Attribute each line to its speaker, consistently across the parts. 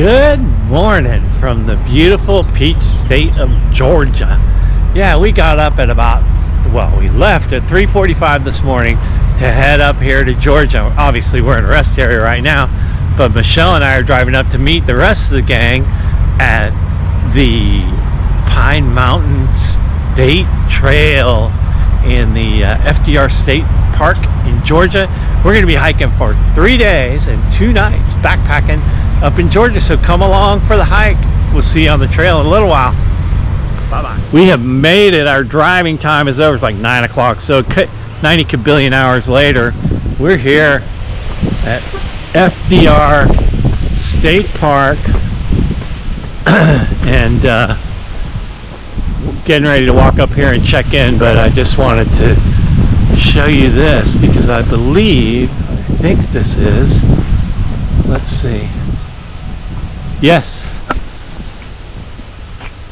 Speaker 1: Good morning from the beautiful peach state of Georgia. Yeah, we got up at we left at 3:45 this morning to head up here to Georgia. Obviously, we're in a rest area right now, but Michelle and I are driving up to meet the rest of the gang at the Pine Mountain State Trail in the FDR State Park in Georgia. We're going to be hiking for 3 days and 2 nights, backpacking up in Georgia, so come along for the hike. We'll see you on the trail in a little while. Bye-bye. We have made it. Our driving time is over. It's like 9 o'clock, so 90 kabillion hours later, we're here at FDR State Park and getting ready to walk up here and check in, but I just wanted to show you this because I think this is, let's see. Yes,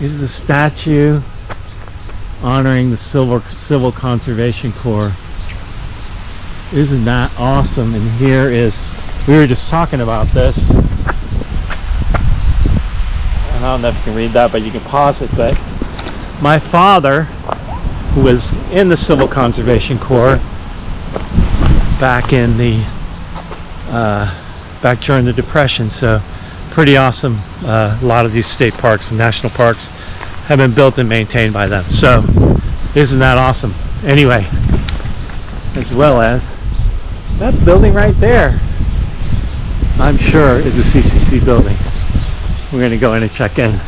Speaker 1: it is a statue honoring the Civil Conservation Corps. Isn't that awesome? And here is, we were just talking about this. I don't know if you can read that, but you can pause it. But my father, who was in the Civil Conservation Corps back in the back during the Depression, so pretty awesome. A lot of these state parks and national parks have been built and maintained by them. So isn't that awesome? Anyway, as well as that building right there, I'm sure is a CCC building. We're going to go in and check in.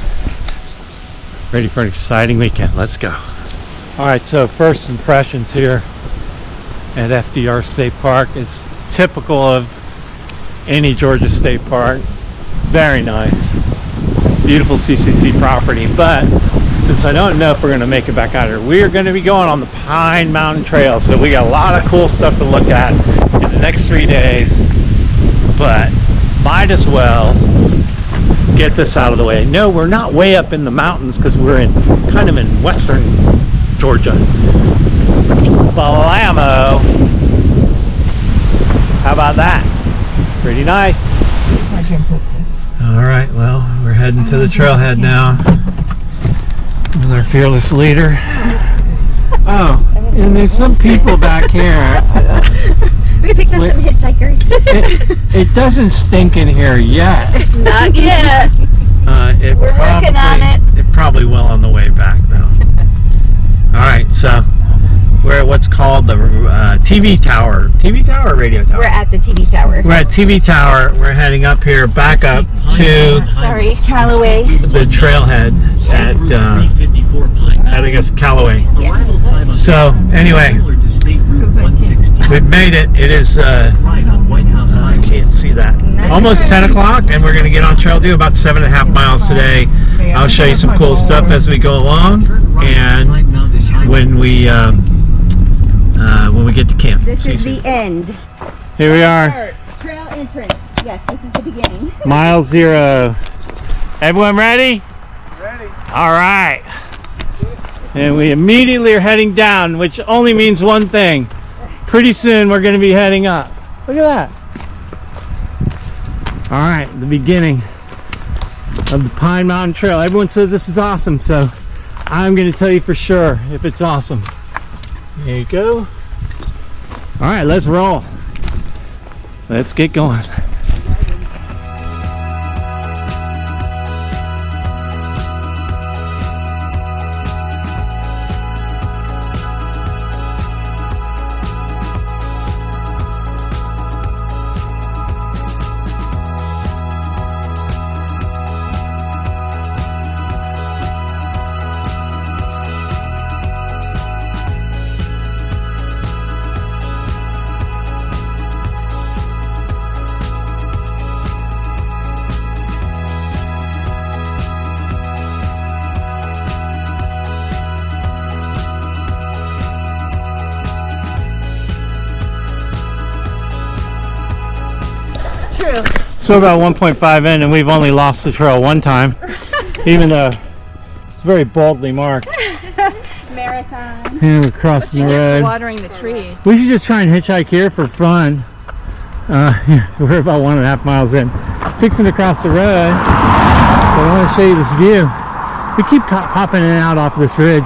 Speaker 1: Ready for an exciting weekend. Let's go. All right, so first impressions here at FDR State Park. It's typical of any Georgia state park. Very nice, beautiful CCC property. But since I don't know if we're going to make it back out here, we are going to be going on the Pine Mountain Trail. So we got a lot of cool stuff to look at in the next 3 days, but might as well get this out of the way. No, we're not way up in the mountains because we're kind of in western Georgia. Balamo. How about that? Pretty nice.
Speaker 2: I can put this.
Speaker 1: All right, well, we're heading to the trailhead now with our fearless leader. Oh, and there's some people back here.
Speaker 2: We picked up some hitchhikers.
Speaker 1: It doesn't stink in here yet.
Speaker 2: Not yet.
Speaker 1: We're
Speaker 2: working on it.
Speaker 1: It probably will on the way back, though. All right, so we're at what's called the TV tower. TV tower or radio tower?
Speaker 2: We're at the TV tower.
Speaker 1: We're at TV tower. We're heading up here, back up to
Speaker 2: Callaway.
Speaker 1: the trailhead at I guess Callaway.
Speaker 2: Yes.
Speaker 1: So anyway, we've made it. It is I can't see that. Almost 10 o'clock, and we're going to get on trail. Do about 7.5 miles today. I'll show you some cool stuff as we go along, and when we get to camp.
Speaker 2: This is the end.
Speaker 1: Here we are.
Speaker 2: Trail entrance. Yes, this is the beginning.
Speaker 1: Mile 0. Everyone ready?
Speaker 3: Ready.
Speaker 1: All right. And we immediately are heading down, which only means one thing. Pretty soon we're going to be heading up. Look at that. All right, the beginning of the Pine Mountain Trail. Everyone says this is awesome, so I'm going to tell you for sure if it's awesome. There you go. All right, let's roll. Let's get going.
Speaker 2: True.
Speaker 1: So about 1.5 in, and we've only lost the trail one time, even though it's very boldly marked.
Speaker 2: Marathon.
Speaker 1: And we're crossing the road.
Speaker 4: Watering the trees.
Speaker 1: We should just try and hitchhike here for fun. We're about 1.5 miles in. fixing to cross the road, but I want to show you this view. We keep popping in and out off of this ridge.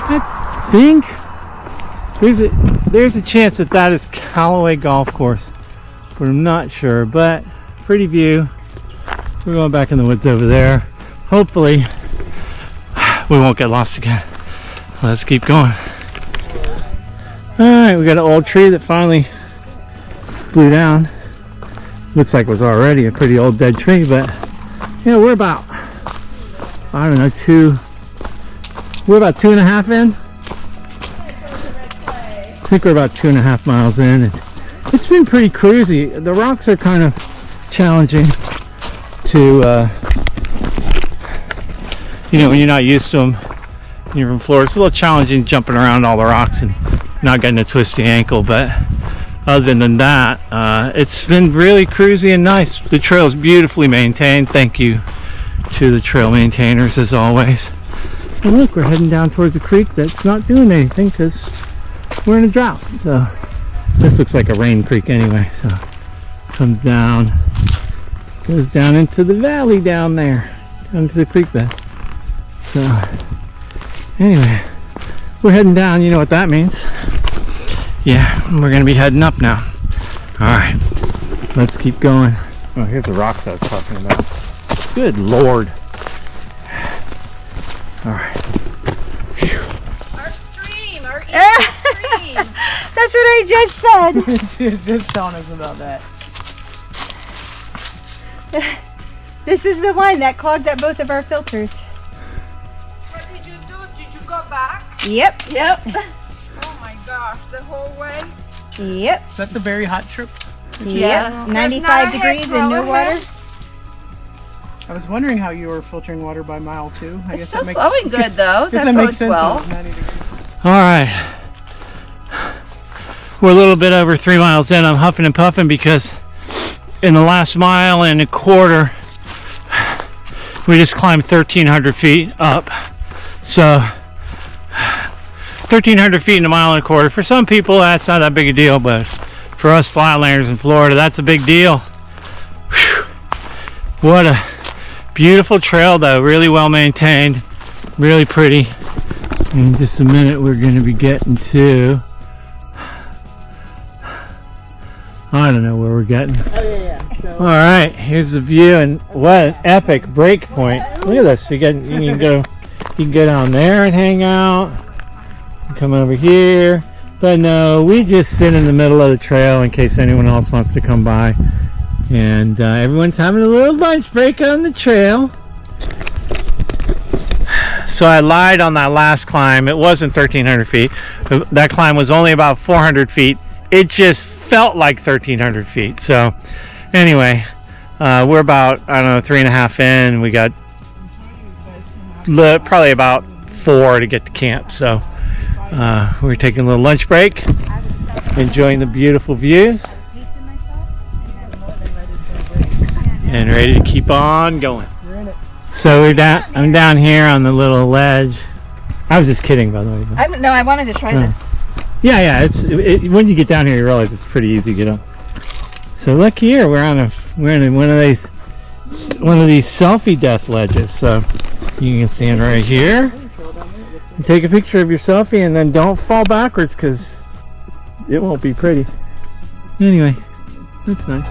Speaker 1: I think there's a chance that is Callaway Golf Course, but I'm not sure. But pretty view. We're going back in the woods over there. Hopefully we won't get lost again. Let's keep going. Alright, we got an old tree that finally blew down. Looks like it was already a pretty old dead tree, but yeah, we're about, I don't know, we're about 2.5 in. I think we're about 2.5 miles in. And it's been pretty cruisy. The rocks are kind of challenging to, you know, when you're not used to them. You're from Florida. It's a little challenging jumping around all the rocks and not getting a twisty ankle, but other than that, it's been really cruisy and nice. The trail is beautifully maintained. Thank you to the trail maintainers as always. And look, we're heading down towards a creek that's not doing anything because we're in a drought. So this looks like a rain creek anyway. So comes down, goes down into the valley down there, down to the creek bed. So anyway, we're heading down. You know what that means. Yeah, we're gonna be heading up now. Alright, let's keep going. Oh, here's the rocks I was talking about. Good Lord. Alright.
Speaker 3: Our stream, our easy stream.
Speaker 2: That's what I just said.
Speaker 4: She was just telling us about that.
Speaker 2: This is the one that clogged up both of our filters.
Speaker 3: What did you do? Did you go back?
Speaker 2: Yep.
Speaker 3: Yep. Oh my gosh, the whole way?
Speaker 2: Yep.
Speaker 4: Is that the very hot trip?
Speaker 2: Yep. 95
Speaker 3: Not a
Speaker 2: degrees
Speaker 3: head
Speaker 2: and no
Speaker 3: blower.
Speaker 2: water.
Speaker 4: I was wondering how you were filtering water by mile 2. I
Speaker 3: It's
Speaker 4: guess
Speaker 3: still
Speaker 4: that makes
Speaker 3: flowing good though.
Speaker 4: Guess
Speaker 3: That
Speaker 4: makes
Speaker 3: bodes
Speaker 4: sense.
Speaker 3: well.
Speaker 4: When it's 90 degrees.
Speaker 1: Alright. We're a little bit over 3 miles in. I'm huffing and puffing because in the last mile and a quarter we just climbed 1,300 feet up. So 1,300 feet in a mile and a quarter. For some people that's not that big a deal, but for us Flatlanders in Florida, that's a big deal. Whew. What a beautiful trail though, really well maintained, really pretty. In just a minute we're going to be getting to, I don't know where we're getting.
Speaker 4: Oh, yeah. So,
Speaker 1: Alright, here's the view, and what an epic break point. Look at this. You can go down there and hang out. Come over here. But no, we just sit in the middle of the trail in case anyone else wants to come by. And everyone's having a little lunch break on the trail. So I lied on that last climb. It wasn't 1,300 feet. That climb was only about 400 feet. It just felt like 1,300 feet. So anyway, we're about, I don't know, 3.5 in. We got probably about 4 to get to camp. So we're taking a little lunch break, enjoying the beautiful views, and ready to keep on going. So I'm down here on the little ledge. I was just kidding, by the way.
Speaker 3: No, I wanted to try this.
Speaker 1: Yeah. When you get down here, you realize it's pretty easy to get up. So look here, we're in one of these selfie death ledges. So you can stand right here, and take a picture of your selfie, and then don't fall backwards because it won't be pretty. Anyway, that's nice.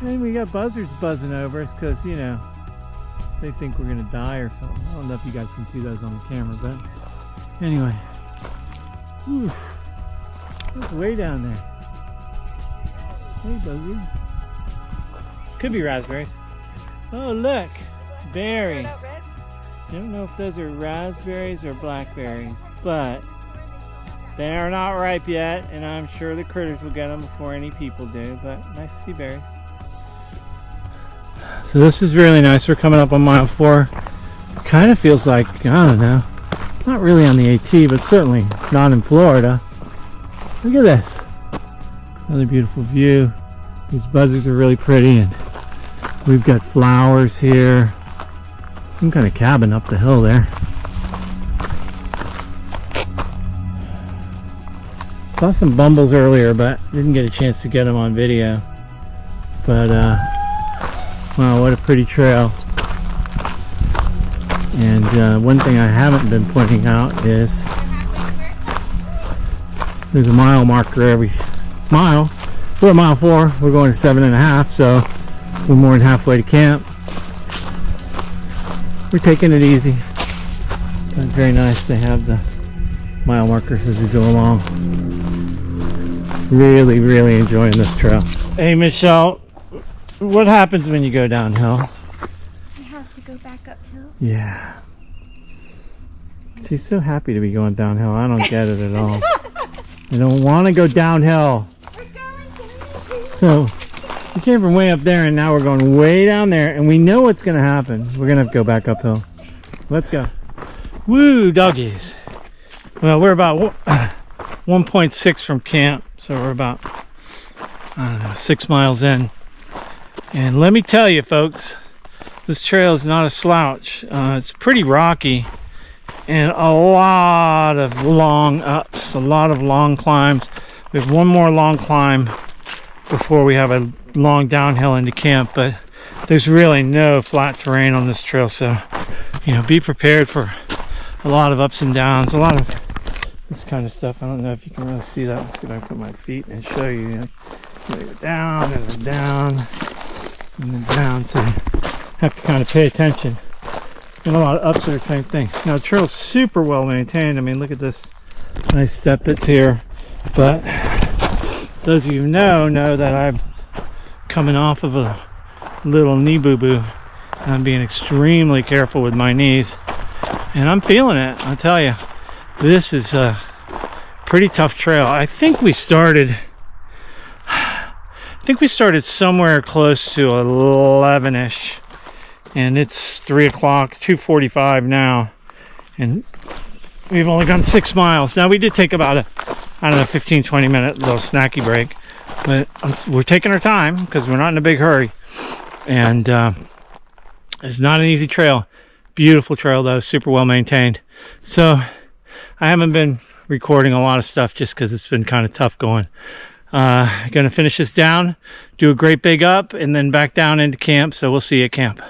Speaker 1: And we got buzzards buzzing over us because, you know, they think we're going to die or something. I don't know if you guys can see those on the camera, but anyway. Whew. It's way down there. Hey, buzzard. Could be raspberries. Oh, look. Berries. I don't know if those are raspberries or blackberries, but They are not ripe yet, and I'm sure the critters will get them before any people do, but nice to see berries. So this is really nice. We're coming up on mile 4. Kind of feels like, I don't know, not really on the AT, but certainly not in Florida. Look at this. Another beautiful view. These buzzards are really pretty, and we've got flowers here. Some kind of cabin up the hill there. Saw some bumbles earlier, but didn't get a chance to get them on video. But wow, what a pretty trail. And one thing I haven't been pointing out is there's a mile marker every mile. We're at mile 4, we're going to 7.5, so we're more than halfway to camp. We're taking it easy. But very nice to have the mile markers as we go along. Really, really enjoying this trail. Hey Michelle, what happens when you go downhill?
Speaker 2: You have to go back uphill.
Speaker 1: Yeah. She's so happy to be going downhill. I don't get it at all. I don't want to go downhill. So we came from way up there and now we're going way down there and we know what's going to happen. We're going to have to go back uphill. Let's go. Woo, doggies. Well, we're about 1.6 from camp. So we're about, I don't know, 6 miles in. And let me tell you folks, this trail is not a slouch. It's pretty rocky and a lot of long ups, a lot of long climbs. We have one more long climb before we have a long downhill into camp, but there's really no flat terrain on this trail, so you know, be prepared for a lot of ups and downs, a lot of this kind of stuff. I don't know if you can really see that. Let's see if I can put my feet and show you. You know, go down and then down and then down, so you have to kind of pay attention. And a lot of ups are the same thing. Now the trail's super well maintained. I mean, look at this nice step that's here, but those of you who know that I'm coming off of a little knee boo-boo. I'm being extremely careful with my knees. And I'm feeling it, I'll tell you. This is a pretty tough trail. I think we started somewhere close to 11-ish. And it's 3 o'clock, 2:45 now. And we've only gone 6 miles. Now we did take about a, I don't know, 15-20 minute little snacky break, but we're taking our time because we're not in a big hurry. And it's not an easy trail. Beautiful trail though, super well maintained. So I haven't been recording a lot of stuff just because it's been kind of tough going. Gonna finish this down, do a great big up, and then back down into camp. So we'll see you at camp.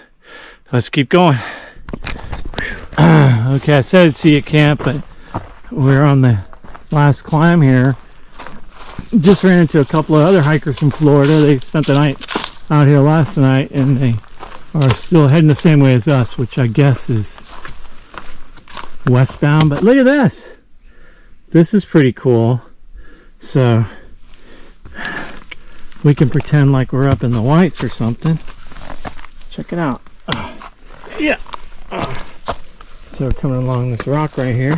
Speaker 1: Let's keep going. Okay, I said I'd see you at camp, but we're on the last climb here. Just ran into a couple of other hikers from Florida. They spent the night out here last night, and they are still heading the same way as us, which I guess is westbound. But look at this. This is pretty cool. So we can pretend like we're up in the Whites or something. Check it out. Yeah. So we're coming along this rock right here.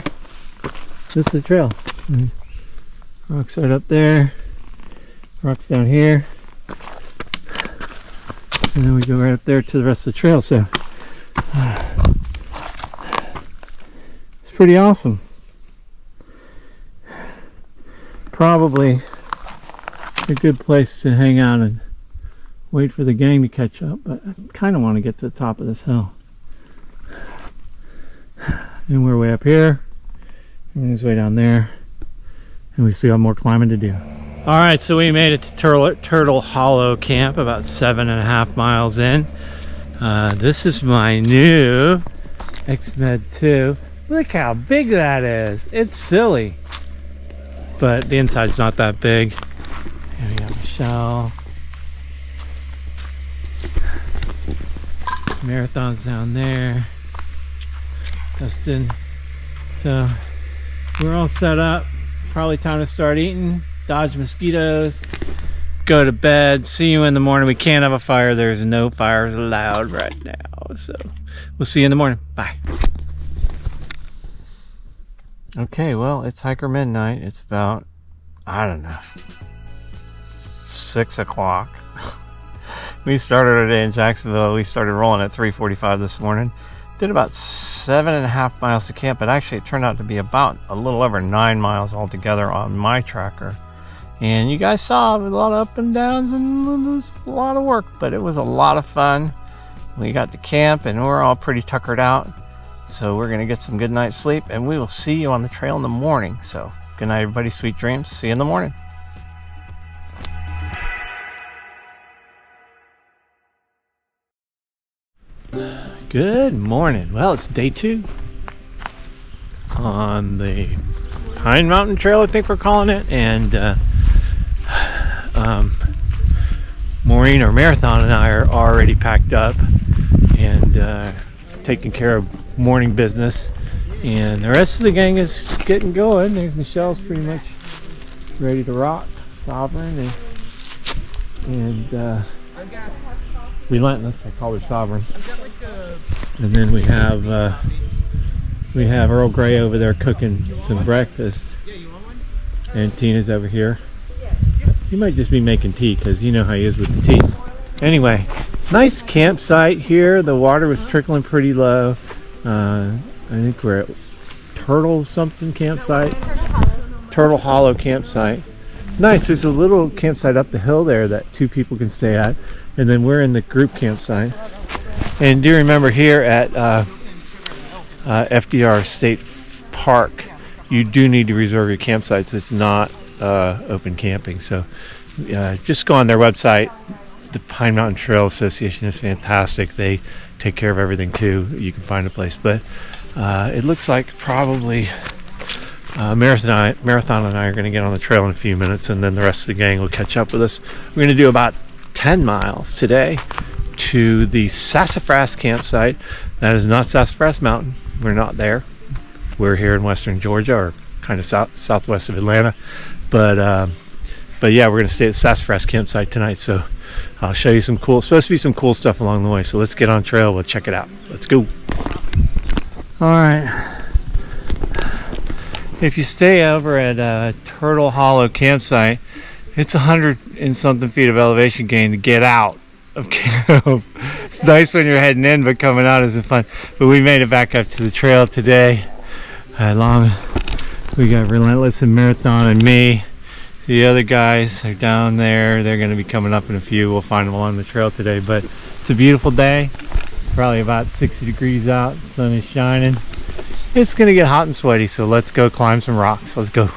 Speaker 1: This is the trail. Rocks right up there. Rocks down here. And then we go right up there to the rest of the trail. So it's pretty awesome. Probably a good place to hang out and wait for the gang to catch up, but I kind of want to get to the top of this hill. And we're way up here, and it's way down there, and we still have more climbing to do. All right, so we made it to Turtle Hollow Camp, about 7.5 miles in. This is my new X-Med 2. Look how big that is. It's silly, but the inside's not that big. And we got Michelle. Marathon's down there. Dustin. So we're all set up. Probably time to start eating, dodge mosquitoes, go to bed. See you in the morning. We can't have a fire. There's no fires allowed right now. So we'll see you in the morning. Bye. Okay, well, it's hiker midnight. It's about, I don't know, 6 o'clock. We started our day in Jacksonville. We started rolling at 3:45 this morning. Did about 7.5 miles to camp, but actually it turned out to be about a little over 9 miles altogether on my tracker. And you guys saw a lot of up and downs and it was a lot of work, but it was a lot of fun. We got to camp and we're all pretty tuckered out. So we're going to get some good night's sleep and we will see you on the trail in the morning. So good night, everybody. Sweet dreams. See you in the morning. Good morning. Well, it's day 2 on the Pine Mountain Trail, I think we're calling it, and Maureen, our marathon, and I are already packed up and taking care of morning business, and the rest of the gang is getting going. There's Michelle's pretty much ready to rock, Sovereign, and Relentless. I call her Sovereign. And then we have Earl Grey over there cooking some breakfast, and Tina's over here. He might just be making tea because you know how he is with the tea. Anyway, nice campsite here. The water was trickling pretty low. I think we're at Turtle something campsite. Turtle Hollow campsite. Nice. There's a little campsite up the hill there that 2 people can stay at, and then we're in the group campsite. And do remember here at FDR State Park, you do need to reserve your campsites. It's not open camping. So just go on their website. The Pine Mountain Trail Association is fantastic. They take care of everything too. You can find a place. But it looks like probably Marathon and I are going to get on the trail in a few minutes, and then the rest of the gang will catch up with us. We're going to do about 10 miles today to the Sassafras campsite. That is not Sassafras Mountain. We're not there. We're here in western Georgia, or kind of southwest of Atlanta. But yeah, we're going to stay at Sassafras campsite tonight. So I'll show you some cool, supposed to be some cool stuff along the way. So let's get on trail. Let's check it out. Let's go. All right. If you stay over at Turtle Hollow campsite, it's 100 and something feet of elevation gain to get out of camp. It's nice when you're heading in, but coming out isn't fun. But we made it back up to the trail today. We got Relentless and Marathon and me. The other guys are down there. They're going to be coming up in a few. We'll find them along the trail today. But it's a beautiful day. It's probably about 60 degrees out. The sun is shining. It's going to get hot and sweaty, so let's go climb some rocks. Let's go.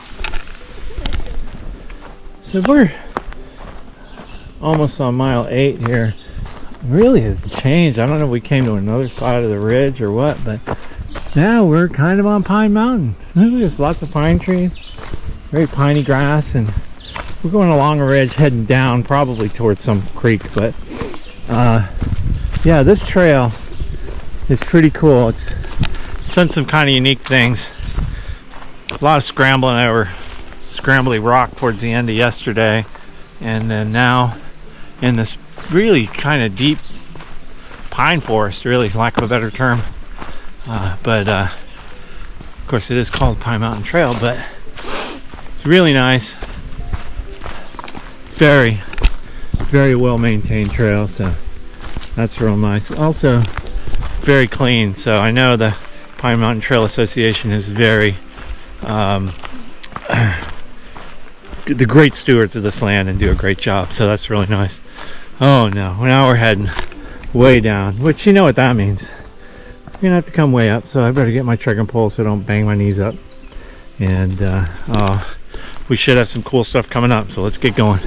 Speaker 1: So we're almost on mile 8 here. It really has changed. I don't know if we came to another side of the ridge or what, but now we're kind of on Pine Mountain. There's lots of pine trees, very piney grass, and we're going along a ridge heading down probably towards some creek. But yeah, this trail is pretty cool. It's done some kind of unique things. A lot of scrambling over scrambly rock towards the end of yesterday, and then now in this really kind of deep pine forest, really, for lack of a better term. But of course it is called Pine Mountain Trail, but it's really nice. Very, very well maintained trail, so that's real nice. Also very clean, so I know the Pine Mountain Trail Association is very the great stewards of this land and do a great job, so that's really nice. Oh no, now we're heading way down, which you know what that means. We're gonna have to come way up, so I better get my trekking pole so I don't bang my knees up. And we should have some cool stuff coming up, so let's get going.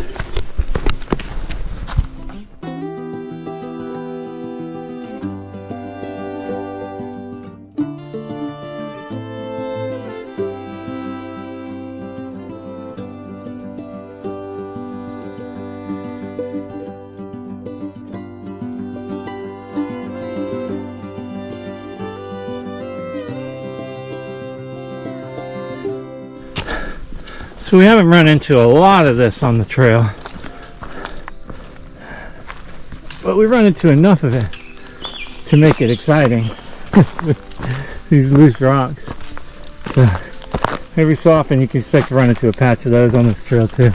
Speaker 1: So we haven't run into a lot of this on the trail, but we run into enough of it to make it exciting. These loose rocks. So Every so often you can expect to run into a patch of those on this trail too.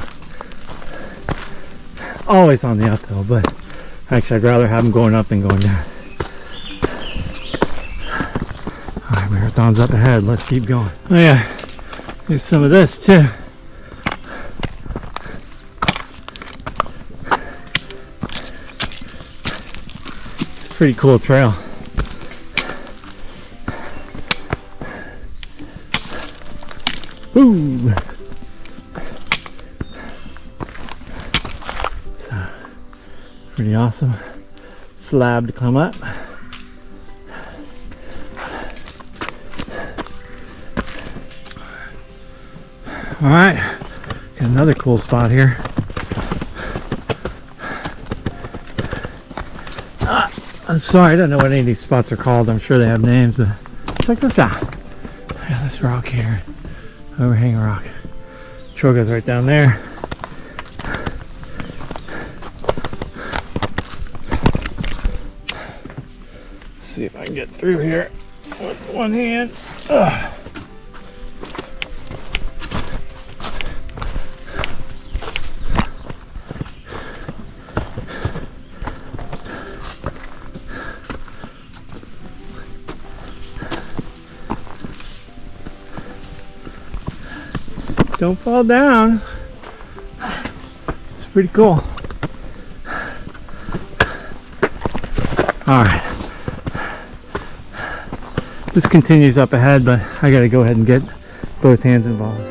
Speaker 1: Always on the uphill, but actually I'd rather have them going up than going down. Alright, marathon's up ahead. Let's keep going. Oh yeah, there's some of this too. It's a pretty cool trail. Ooh. So, pretty awesome slab to come up. All right, got another cool spot here. I'm sorry, I don't know what any of these spots are called. I'm sure they have names, but check this out. I got this rock here. Overhang rock. Trail goes right down there. Let's see if I can get through here with one hand. Ugh. Don't fall down. It's pretty cool. Alright. This continues up ahead, but I gotta go ahead and get both hands involved.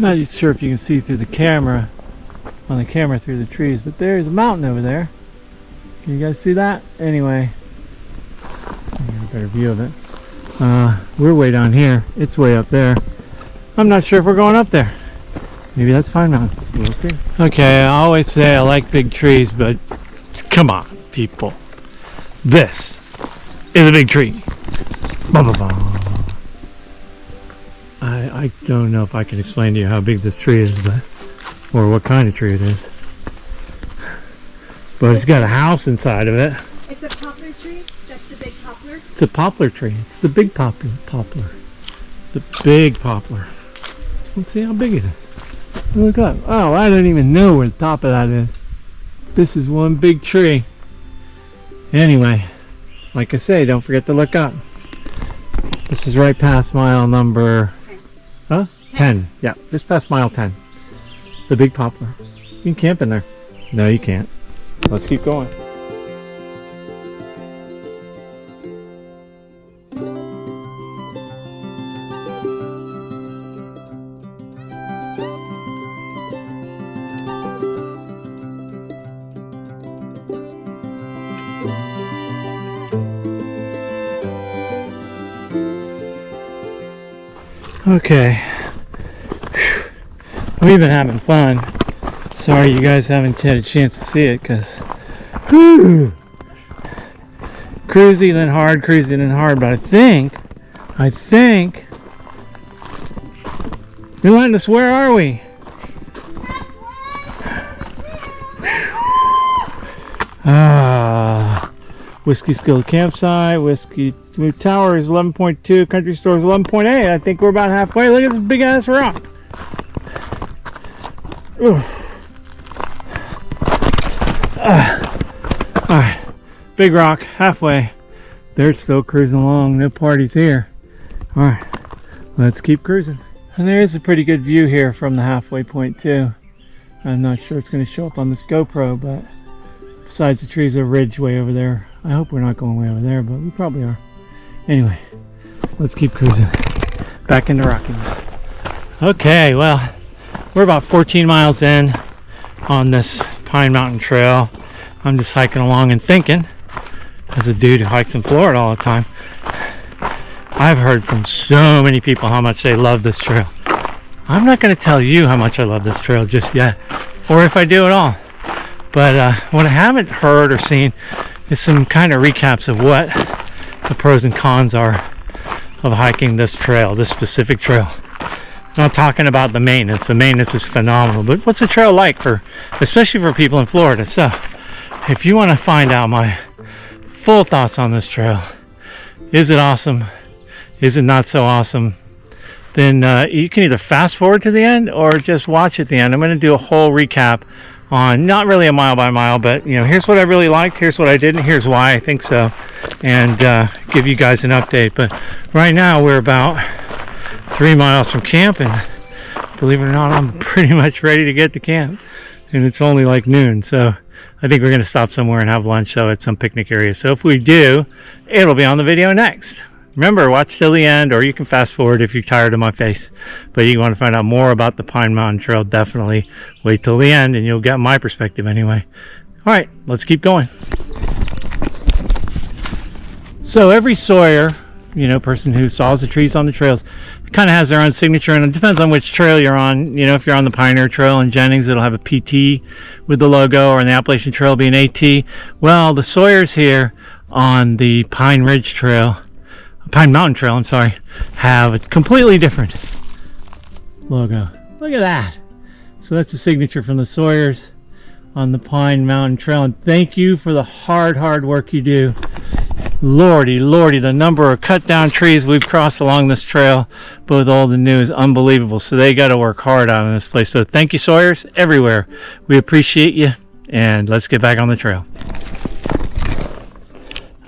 Speaker 1: I'm not sure if you can see through the camera, through the trees, but there's a mountain over there. Can you guys see that? Anyway, get a better view of it. We're way down here. It's way up there. I'm not sure if we're going up there. Maybe that's Pine Mountain. We'll see. Okay, I always say I like big trees, but come on, people. This is a big tree. Ba-ba-ba. I don't know if I can explain to you how big this tree is, but or what kind of tree it is. But it's got a house inside of it.
Speaker 2: It's a poplar tree. That's the big poplar.
Speaker 1: It's a poplar tree. It's the big poplar. The big poplar. Let's see how big it is. Look up. Oh, I don't even know where the top of that is. This is one big tree. Anyway, like I say, don't forget to look up. This is right past mile number 10. Yeah, just past mile 10. The big poplar. You can camp in there. No, you can't. Let's keep going. Okay, we've been having fun. Sorry you guys haven't had a chance to see it, because cruisy then hard, cruisy then hard, but I think Relentless, where are we? Whiskey Skill Campsite, Whiskey Smooth Tower is 11.2, Country Store is 11.8. I think we're about halfway. Look at this big ass rock. Alright, big rock, halfway. They're still cruising along, no parties here. Alright, let's keep cruising. And there is a pretty good view here from the halfway point too. I'm not sure it's going to show up on this GoPro, but besides the trees, a ridge way over there. I hope we're not going way over there, but we probably are. Anyway, let's keep cruising. Back into Rocky Mountain. Okay, well, we're about 14 miles in on this Pine Mountain Trail. I'm just hiking along and thinking, as a dude who hikes in Florida all the time, I've heard from so many people how much they love this trail. I'm not going to tell you how much I love this trail just yet, or if I do at all. But what I haven't heard or seen is some kind of recaps of what the pros and cons are of hiking this trail, this specific trail. I'm not talking about the maintenance. The maintenance is phenomenal, but what's the trail like for, especially for people in Florida? So if you want to find out my full thoughts on this trail, is it awesome? Is it not so awesome? Then you can either fast forward to the end or just watch at the end. I'm going to do a whole recap on, not really a mile by mile, but you know, here's what I really liked, here's what I didn't, here's why I think so, and give you guys an update. But right now we're about 3 miles from camp, and believe it or not, I'm pretty much ready to get to camp, and it's only like noon. So I think we're going to stop somewhere and have lunch, so at some picnic area. So if we do, it'll be on the video next. Remember, watch till the end, or you can fast forward if you're tired of my face. But you want to find out more about the Pine Mountain Trail, definitely wait till the end and you'll get my perspective anyway. All right, let's keep going. So every sawyer, you know, person who saws the trees on the trails kind of has their own signature, and it depends on which trail you're on. You know, if you're on the Pioneer Trail in Jennings, it'll have a PT with the logo, or in the Appalachian Trail, it'll be an AT. Well, the sawyers here on the Pine Ridge Trail, Pine Mountain Trail, I'm sorry, have a completely different logo. Look at that. So that's a signature from the sawyers on the Pine Mountain Trail, and thank you for the hard work you do. Lordy, the number of cut down trees we've crossed along this trail, both old and new, is unbelievable. So they got to work hard out in this place. So thank you, sawyers, everywhere. We appreciate you, and let's get back on the trail.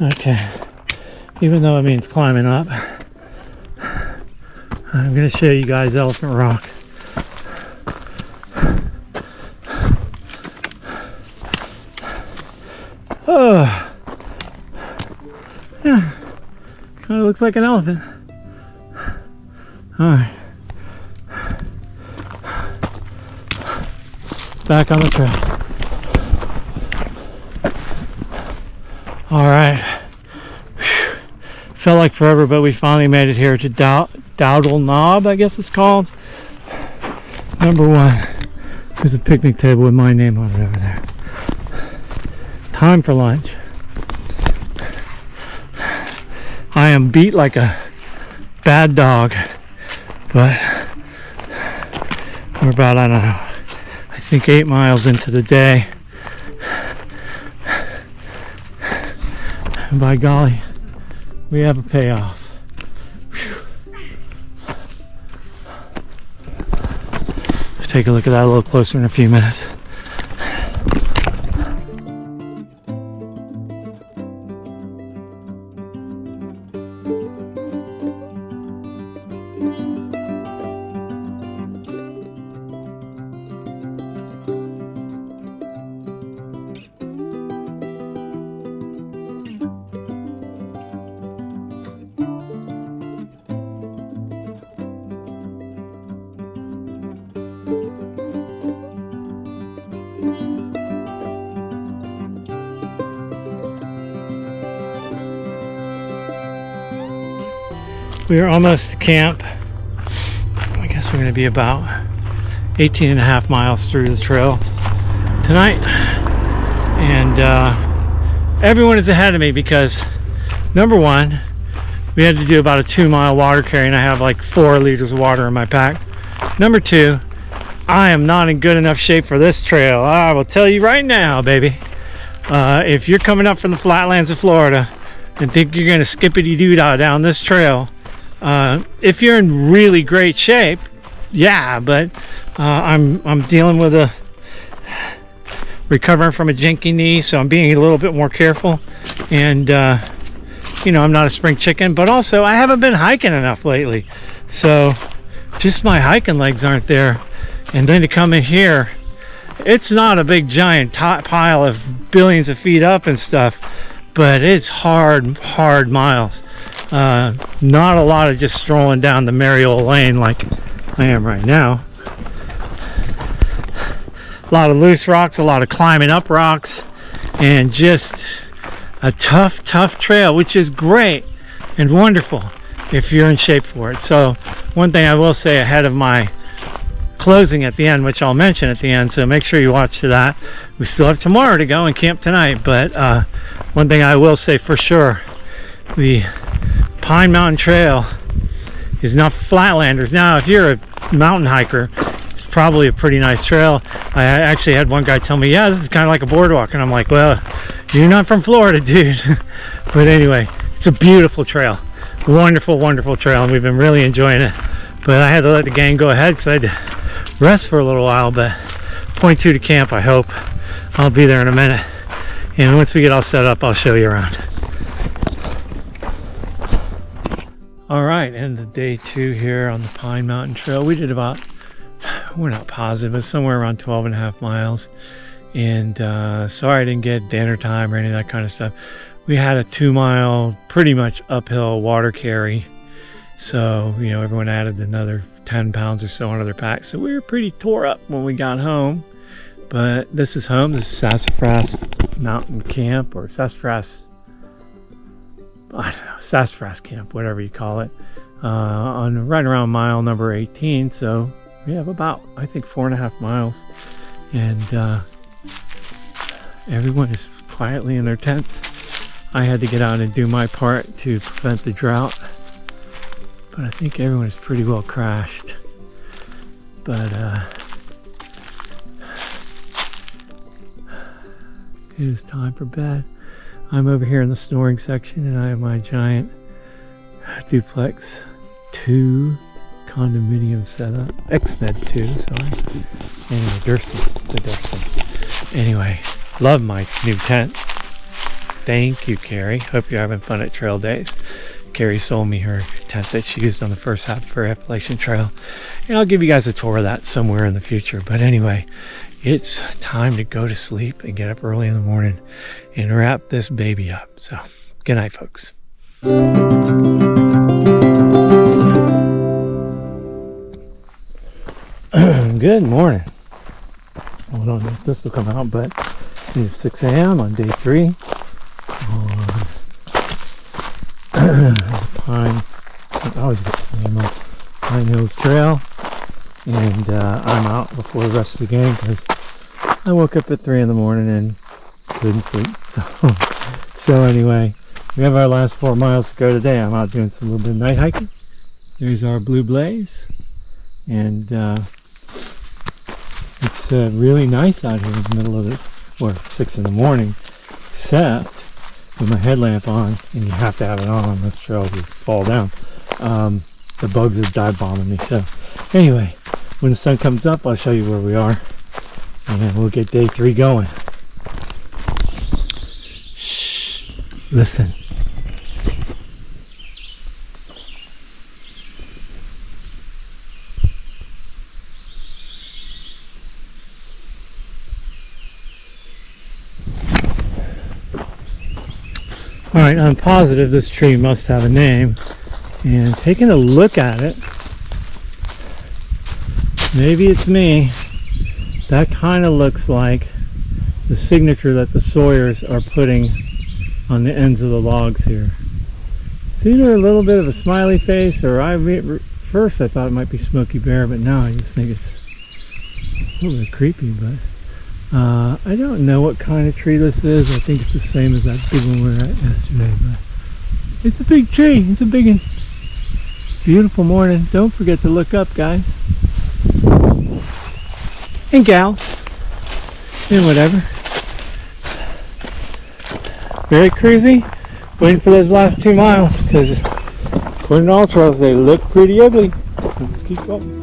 Speaker 1: Okay. Even though it means climbing up, I'm going to show you guys Elephant Rock. Oh, yeah, kind of looks like an elephant. All right, back on the trail. All right. Felt like forever, but we finally made it here to Dowdle Knob, I guess it's called. Number 1. There's a picnic table with my name on it over there. Time for lunch. I am beat like a bad dog, but we're about, I don't know, I think 8 miles into the day. And by golly, we have a payoff. Whew. Let's take a look at that a little closer in a few minutes. We are almost to camp. I guess we're going to be about 18 and a half miles through the trail tonight. And everyone is ahead of me because, number 1, we had to do about a 2-mile water carry, and I have like 4 liters of water in my pack. Number 2, I am not in good enough shape for this trail. I will tell you right now, baby. If you're coming up from the flatlands of Florida and think you're going to skippity-doo-dah down this trail, if you're in really great shape, yeah, but I'm dealing with recovering from a jinky knee, so I'm being a little bit more careful. And you know, I'm not a spring chicken, but also I haven't been hiking enough lately, so just my hiking legs aren't there. And then to come in here, it's not a big giant pile of billions of feet up and stuff, but it's hard miles. Not a lot of just strolling down the merry old lane like I am right now. A lot of loose rocks, a lot of climbing up rocks, and just a tough trail, which is great and wonderful if you're in shape for it. So one thing I will say ahead of my closing at the end, which I'll mention at the end, so make sure you watch to that. We still have tomorrow to go and camp tonight, but one thing I will say for sure, the Pine Mountain Trail is not for Flatlanders. Now, if you're a mountain hiker, it's probably a pretty nice trail. I actually had one guy tell me, yeah, this is kind of like a boardwalk. And I'm like, well, you're not from Florida, dude. But anyway, it's a beautiful trail. Wonderful, wonderful trail. And we've been really enjoying it. But I had to let the gang go ahead because I had to rest for a little while. But point 2 to camp, I hope. I'll be there in a minute. And once we get all set up, I'll show you around. All right, end of day 2 here on the Pine Mountain Trail. We did about, we're not positive, but somewhere around 12.5 miles. And sorry I didn't get dinner time or any of that kind of stuff. We had a 2-mile, pretty much uphill water carry. So, you know, everyone added another 10 pounds or so onto their pack. So we were pretty tore up when we got home. But this is home. This is Sassafras Mountain Camp, or Sassafras, I don't know, Sassafras Camp, whatever you call it, on right around mile number 18. So we have about, I think, 4.5 miles, and everyone is quietly in their tents. I had to get out and do my part to prevent the drought, but I think everyone is pretty well crashed. But it is time for bed. I'm over here in the snoring section, and I have my giant duplex 2 condominium setup. X-Med 2, sorry. Anyway, Durston. It's a Durston. Anyway, love my new tent. Thank you, Carrie. Hope you're having fun at Trail Days. Carrie sold me her tent that she used on the first half of her Appalachian Trail. And I'll give you guys a tour of that somewhere in the future. But anyway, it's time to go to sleep and get up early in the morning and wrap this baby up. So, good night, folks. Good morning. I don't know if this will come out, but it's 6 a.m. on day 3 on Pine. I always get the name of Pine Hills Trail. And I'm out before the rest of the gang because I woke up at 3 in the morning and couldn't sleep. So anyway, we have our last 4 miles to go today. I'm out doing some little bit of night hiking. There's our blue blaze, and it's really nice out here in the middle of it, or 6 in the morning, except with my headlamp on, and you have to have it on this trail to fall down. The bugs are dive bombing me. So anyway, when the sun comes up, I'll show you where we are, and we'll get day 3 going. Shh, listen. All right, I'm positive this tree must have a name, and taking a look at it, maybe it's me, that kind of looks like the signature that the Sawyers are putting on the ends of the logs here. It's either a little bit of a smiley face, or first I thought it might be Smokey Bear, but now I just think it's a little bit creepy. But I don't know what kind of tree this is. I think it's the same as that big one we were at yesterday, but it's a big tree. It's a big one. Beautiful morning. Don't forget to look up, guys and gals and whatever. Very cruisy, waiting for those last 2 miles, because according to all trails they look pretty ugly. Let's keep going.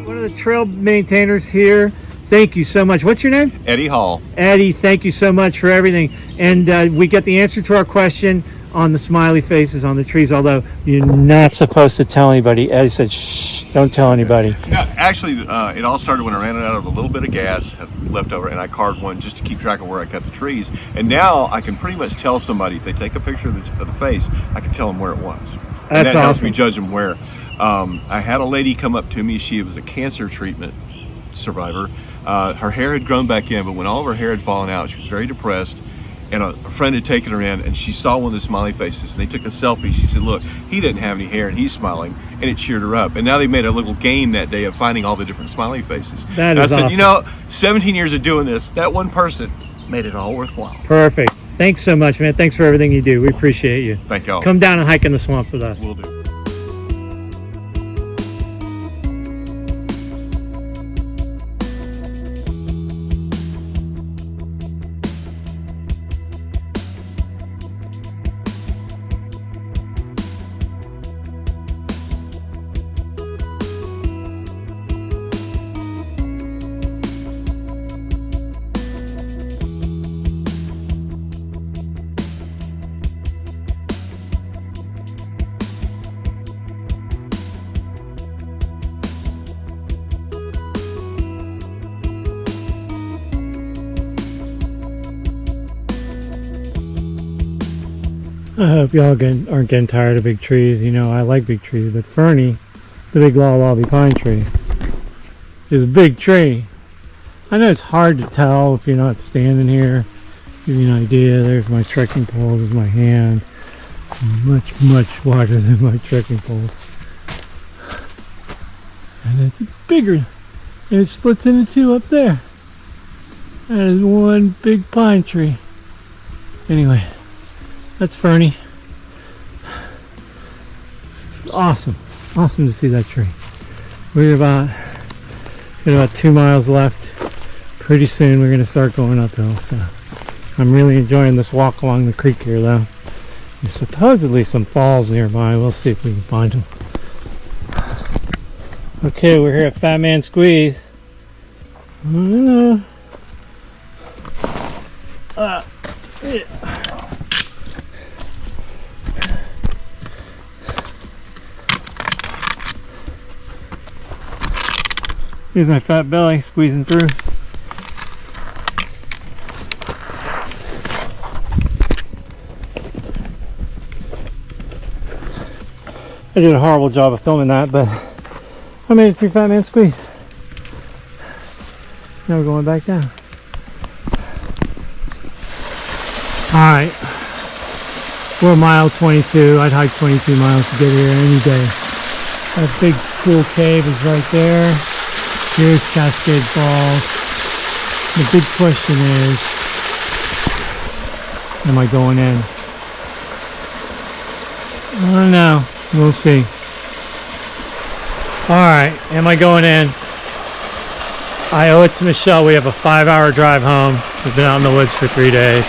Speaker 1: One of the trail maintainers here, thank you so much. What's your name?
Speaker 5: Eddie Hall.
Speaker 1: Eddie, thank you so much for everything. And we get the answer to our question on the smiley faces on the trees, although you're not supposed to tell anybody. Eddie said, shh, don't tell anybody.
Speaker 5: No, actually, it all started when I ran out of a little bit of gas left over, and I carved one just to keep track of where I cut the trees. And now I can pretty much tell somebody, if they take a picture of the face, I can tell them where it was. And that helps me judge them where. I had a lady come up to me. She was a cancer treatment survivor. Her hair had grown back in, but when all of her hair had fallen out, she was very depressed. and a friend had taken her in, and she saw one of the smiley faces, and they took a selfie. She said, look, he doesn't have any hair and he's smiling, and it cheered her up. And now they made a little game that day of finding all the different smiley faces.
Speaker 1: That
Speaker 5: and
Speaker 1: is
Speaker 5: I said,
Speaker 1: awesome.
Speaker 5: you know, 17 years of doing this, that one person made it all worthwhile.
Speaker 1: Perfect. Thanks so much, man. Thanks for everything you do. We appreciate you.
Speaker 5: Thank y'all.
Speaker 1: Come down and hike in the swamps with us.
Speaker 5: Will do.
Speaker 1: I hope y'all aren't getting tired of big trees. You know, I like big trees, but Fernie, the big lolly pine tree, is a big tree. I know it's hard to tell if you're not standing here. Give you an idea. There's my trekking poles. There's my hand. Much, much wider than my trekking poles. And it's bigger. And it splits into two up there. That is one big pine tree. Anyway. That's Fernie. Awesome. Awesome to see that tree. We're got about 2 miles left. Pretty soon we're going to start going uphill. So I'm really enjoying this walk along the creek here though. There's supposedly some falls nearby. We'll see if we can find them. Okay, we're here at Fat Man Squeeze. Yeah. Here's my fat belly squeezing through. I did a horrible job of filming that, but I made it through Fat Man Squeeze. Now we're going back down. Alright. We're mile 22. I'd hike 22 miles to get here any day. That big cool cave is right there. Here's Cascade Falls. The big question is, am I going in? I don't know. We'll see. Alright, am I going in? I owe it to Michelle. We have a 5-hour drive home. We've been out in the woods for 3 days.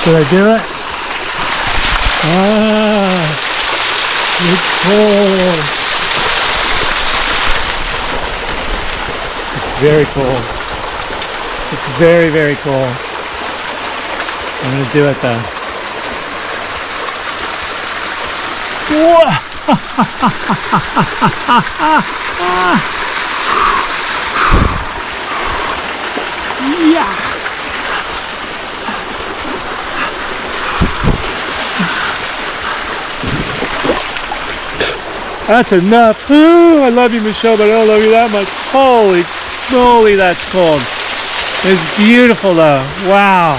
Speaker 1: Should I do it? Ah, it's cold. Very cold. It's very, very cold. I'm gonna do it though. Whoa! Yeah. That's enough. Ooh, I love you, Michelle, but I don't love you that much. Holy moly, that's cold. It's beautiful though. Wow.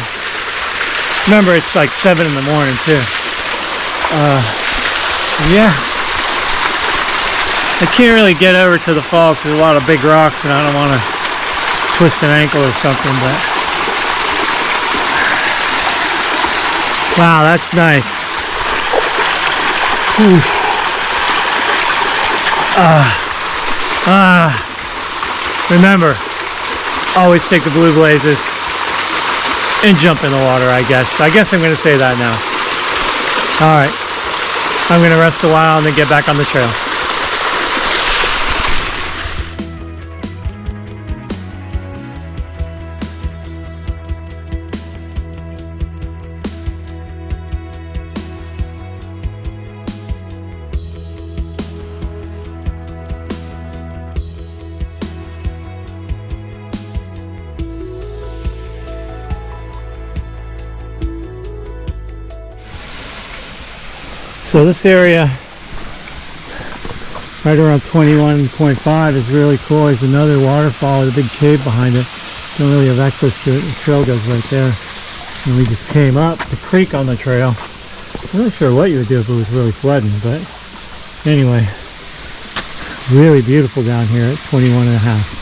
Speaker 1: Remember, it's like 7 in the morning too. Yeah. I can't really get over to the falls. There's a lot of big rocks and I don't want to twist an ankle or something, but wow, that's nice. Whew. Remember, always take the blue blazes and jump in the water, I guess. I guess I'm going to say that now. Alright, I'm going to rest a while and then get back on the trail. So this area right around 21.5 is really cool. There's another waterfall with a big cave behind it. Don't really have access to it. The trail goes right there. And we just came up the creek on the trail. I'm not sure what you would do if it was really flooding, but anyway, really beautiful down here at 21 and a half.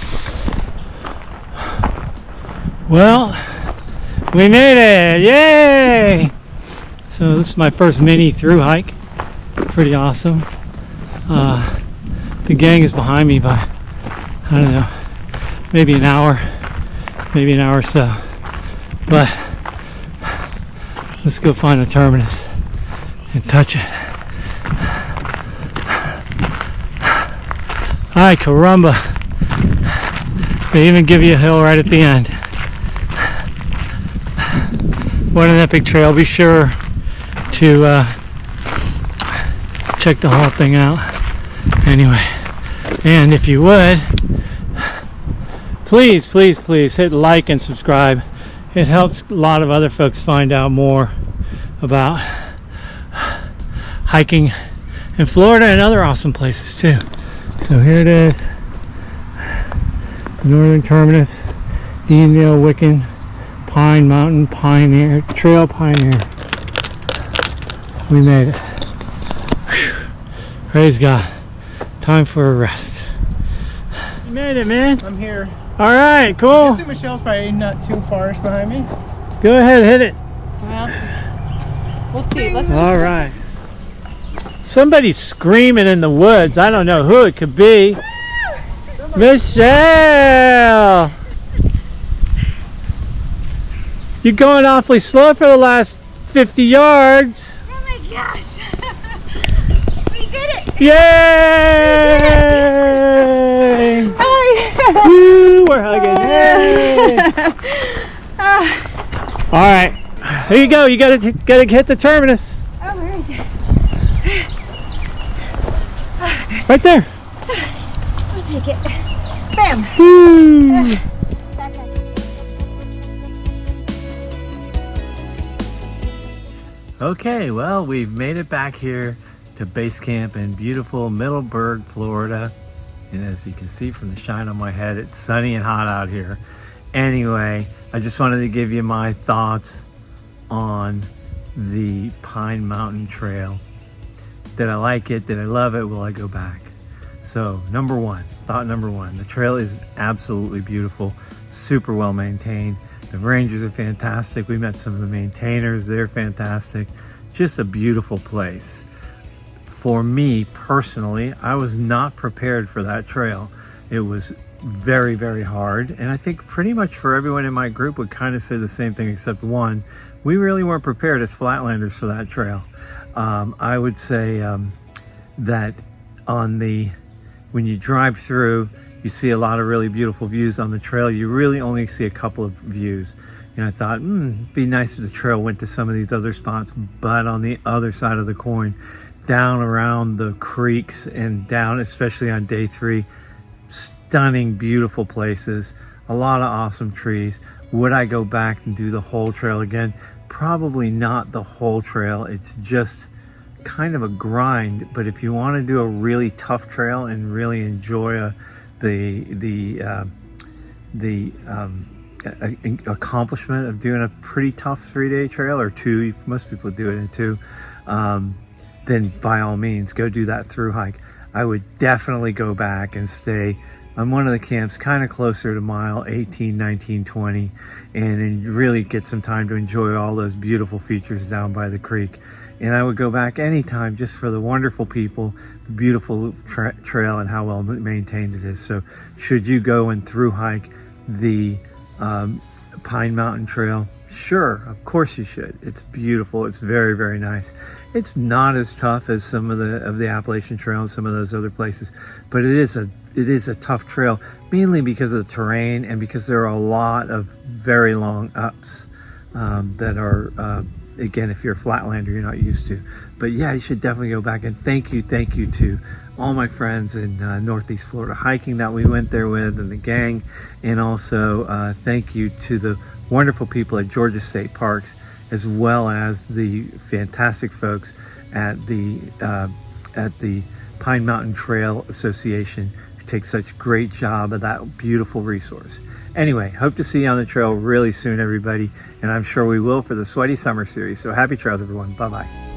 Speaker 1: Well, we made it! Yay! So this is my first mini through hike. Pretty awesome. The gang is behind me by, I don't know, maybe an hour or so. But let's go find the terminus and touch it. Ay, caramba. They even give you a hill right at the end. What an epic trail. Be sure to check the whole thing out. Anyway, and if you would, please hit like and subscribe. It helps a lot of other folks find out more about hiking in Florida and other awesome places too. So here it is, northern terminus, Deandale Wicken Pine Mountain Pioneer Trail Pioneer. We made it. Whew. Praise God. Time for a rest. You made it, man.
Speaker 4: I'm here.
Speaker 1: All right,
Speaker 4: I
Speaker 1: cool.
Speaker 4: guess Michelle's probably not too far behind me.
Speaker 1: Go ahead, hit it.
Speaker 2: Well, we'll see. Let's
Speaker 1: All right. Somebody's screaming in the woods. I don't know who it could be. Michelle! You're going awfully slow for the last 50 yards.
Speaker 2: Oh my gosh! We did it!
Speaker 1: Yay! Woo, we're hugging. Yay! All right, here you go. You gotta hit the terminus.
Speaker 2: Oh, where is it?
Speaker 1: Right there.
Speaker 2: I'll take it. Bam!
Speaker 1: Woo. Okay, well, we've made it back here to base camp in beautiful Middleburg, Florida. And as you can see from the shine on my head, it's sunny and hot out here. Anyway, I just wanted to give you my thoughts on the Pine Mountain Trail. Did I like it? Did I love it? Will I go back? So, thought number one, the trail is absolutely beautiful, super well maintained. The rangers are fantastic. We met some of the maintainers. They're fantastic. Just a beautiful place. For me personally, I was not prepared for that trail. It was very, very hard. And I think pretty much for everyone in my group would kind of say the same thing except one. We really weren't prepared as Flatlanders for that trail. I would say that when you drive through, you see a lot of really beautiful views on the trail. You really only see a couple of views. And I thought, it'd be nice if the trail went to some of these other spots. But on the other side of the coin, down around the creeks and down, especially on day 3, stunning, beautiful places, a lot of awesome trees. Would I go back and do the whole trail again? Probably not the whole trail. It's just kind of a grind. But if you want to do a really tough trail and really enjoy the accomplishment of doing a pretty tough 3-day trail, or 2, most people do it in 2, then by all means go do that through hike. I would definitely go back and stay on one of the camps kind of closer to mile 18, 19, 20, and really get some time to enjoy all those beautiful features down by the creek. And I would go back anytime just for the wonderful people, the beautiful trail, and how well maintained it is. So should you go and through hike the Pine Mountain Trail? Sure, of course you should. It's beautiful. It's very, very nice. It's not as tough as some of the Appalachian Trail and some of those other places, but it is a tough trail, mainly because of the terrain and because there are a lot of very long ups that are again, if you're a Flatlander, you're not used to. But yeah, you should definitely go back. And thank you to all my friends in Northeast Florida hiking that we went there with, and the gang. And also thank you to the wonderful people at Georgia State Parks, as well as the fantastic folks at the Pine Mountain Trail Association, who take such great job of that beautiful resource. Anyway, hope to see you on the trail really soon, everybody. And I'm sure we will for the Sweaty Summer series. So happy trails, everyone. Bye-bye.